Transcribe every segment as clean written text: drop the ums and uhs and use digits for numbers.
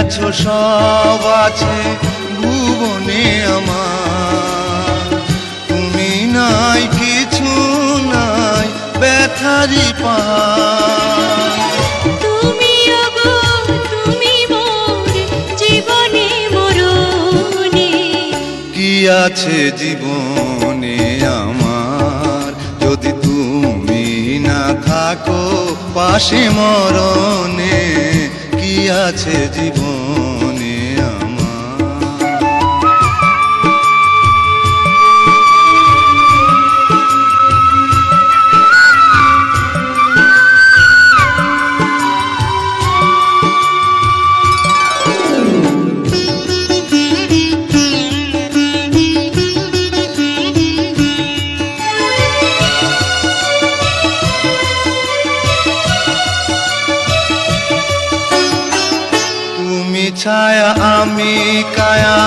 আছো সব আছে ভুবনে আমার, তুমি নাই কিছু নাই ব্যথারি পার। তুমি ওগো তুমি মোর জীবনে মরণে, কি আছে জীবনে আমার যদি তুমি না থাকো পাশে মরণে, কি আছে জীবনে আমার। ছায়া আমি কায়া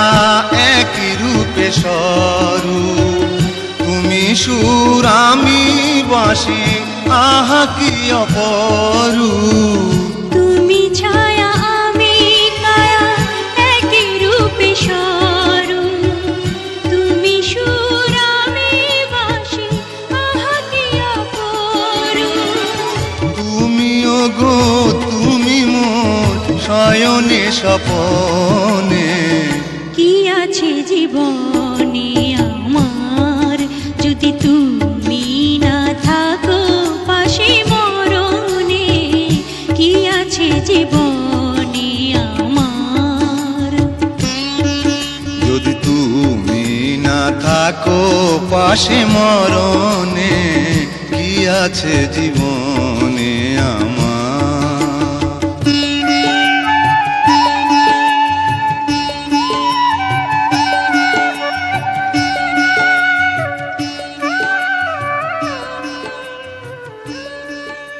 একই রূপে স্বরূপ, তুমি সুর আমি বাঁশি আহা কি অপরূপ। তুমি ছায়া আমি কায়া একই রূপে স্বরূপ, তুমি সুর আমি বাঁশি আহা কি অপরূপ। তুমি ওগো তুমি মোর শয়নে স্বপনে, কি আছে জীবনে আমার যদি তুমি না থাকো পাশে মরণে, কি আছে জীবনে আমার। যদি তুমি না থাকো পাশে মরণে, কি আছে জীবন।